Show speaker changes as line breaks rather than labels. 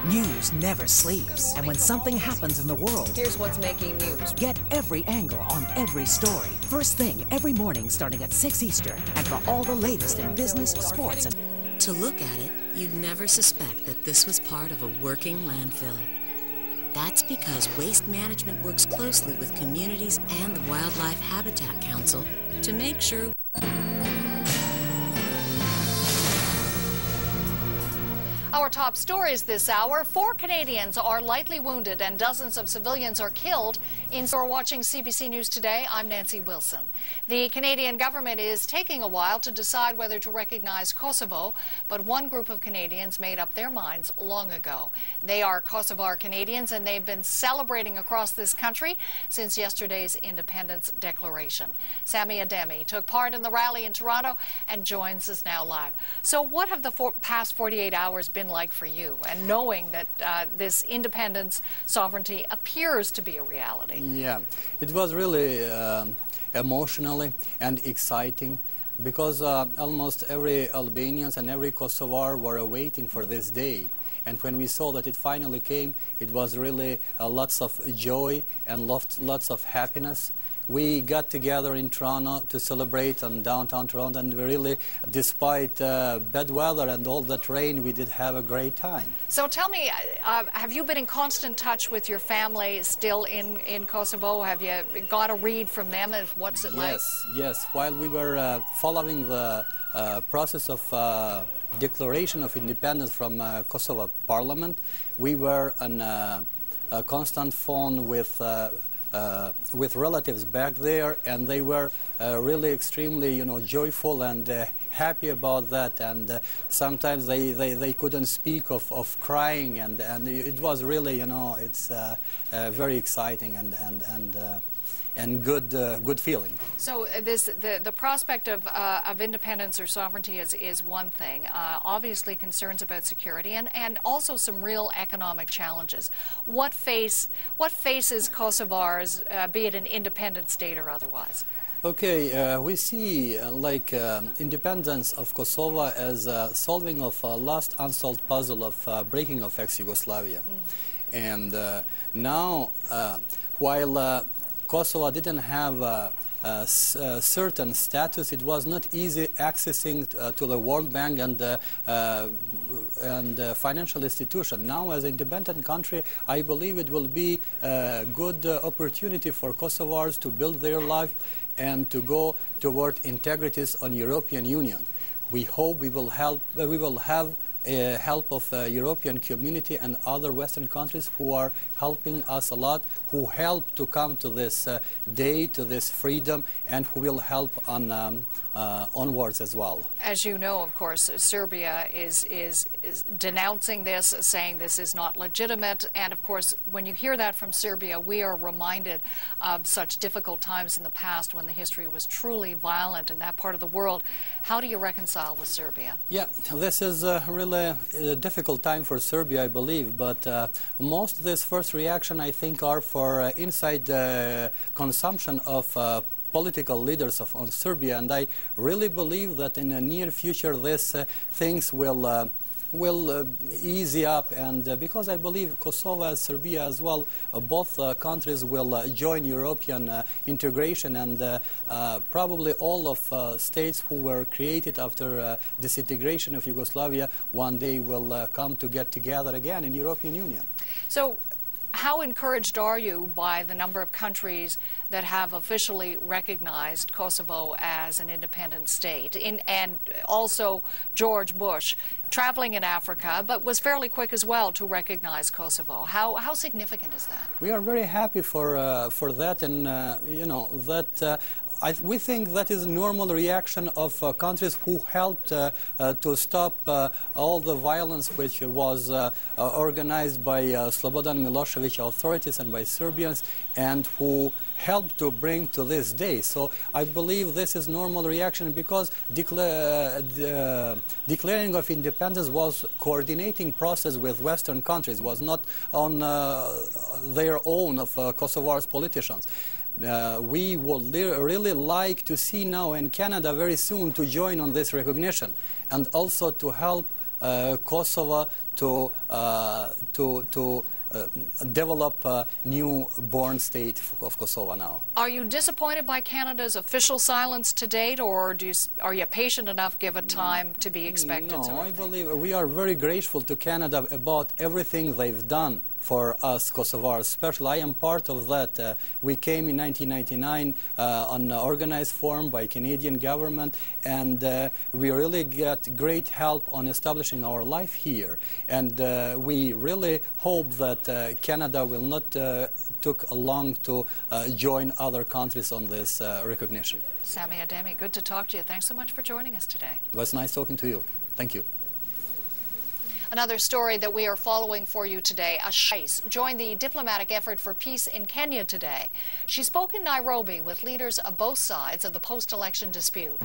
News never sleeps. And when something happens in the world,
here's what's making news.
Get every angle on every story. First thing every morning starting at 6 Eastern. And for all the latest in business, sports, and...
To look at it, you'd never suspect that this was part of a working landfill. That's because Waste Management works closely with communities and the Wildlife Habitat Council to make sure.
Our top stories this hour: 4 Canadians are lightly wounded and dozens of civilians are killed. You're watching CBC News Today. I'm Nancy Wilson. The Canadian government is taking a while to decide whether to recognize Kosovo, but one group of Canadians made up their minds long ago. They are Kosovar Canadians, and they've been celebrating across this country since yesterday's independence declaration. Sami Ademi took part in the rally in Toronto and joins us now live. So what have the past 48 hours been like for you, and knowing that this independence, sovereignty appears to be a reality?
Yeah, it was really emotionally and exciting, because almost every Albanians and every Kosovar were waiting for this day. And when we saw that it finally came, it was really lots of joy and lots of happiness. We got together in Toronto to celebrate on downtown Toronto, and really, despite bad weather and all that rain, we did have a great time.
So tell me, have you been in constant touch with your family still in Kosovo? Have you got a read from them? What's it like?
Yes. While we were following the process of declaration of independence from Kosovo Parliament, we were on a constant phone with relatives back there, and they were really extremely, joyful and happy about that. And sometimes they couldn't speak of crying, and it was really, it's very exciting and good feeling.
So the prospect of independence or sovereignty is one thing. Obviously concerns about security and also some real economic challenges. What faces Kosovars, be it an independent state or otherwise?
Okay, we see independence of Kosovo as solving of a last unsolved puzzle of breaking of ex-Yugoslavia. And now, while Kosovo didn't have a certain status, it was not easy accessing to the World Bank and financial institution. Now, as an independent country, I believe it will be a good opportunity for Kosovars to build their life and to go toward integrities on European Union. We hope we will have help of the European community and other Western countries who are helping us a lot, who help to come to this day, to this freedom, and who will help on onwards as well.
As you know, of course, Serbia is denouncing this, saying this is not legitimate. And of course, when you hear that from Serbia, we are reminded of such difficult times in the past when the history was truly violent in that part of the world. How do you reconcile with Serbia?
Yeah, this is really a difficult time for Serbia, I believe, but most of this first reaction, I think, are for inside consumption of political leaders on Serbia, and I really believe that in the near future these things will ease up, and because I believe Kosovo and Serbia as well, both countries will join European integration, and probably all of states who were created after disintegration of Yugoslavia one day will come to get together again in European Union.
So how encouraged are you by the number of countries that have officially recognized Kosovo as an independent state? And also George Bush, traveling in Africa, but was fairly quick as well to recognize Kosovo. How significant is that?
We are very happy for that, and we think that is a normal reaction of countries who helped to stop all the violence which was organized by Slobodan Milosevic authorities and by Serbians, and who helped to bring to this day. So I believe this is normal reaction, because declaring of independence was coordinating process with Western countries, was not on their own of Kosovar's politicians. We would really like to see now in Canada very soon to join on this recognition, and also to help Kosovo to develop a new-born state of Kosovo now.
Are you disappointed by Canada's official silence to date, or are you patient enough, give it time to be expected?
No, I believe we are very grateful to Canada about everything they've done for us Kosovars. Especially, I am part of that. We came in 1999 on an organized form by Canadian government, and we really got great help on establishing our life here. And we really hope that Canada will not take long to join other countries on this recognition.
Sami Ademi, good to talk to you. Thanks so much for joining us today.
It was nice talking to you. Thank you.
Another story that we are following for you today, a Shais joined the diplomatic effort for peace in Kenya today. She spoke in Nairobi with leaders of both sides of the post-election dispute.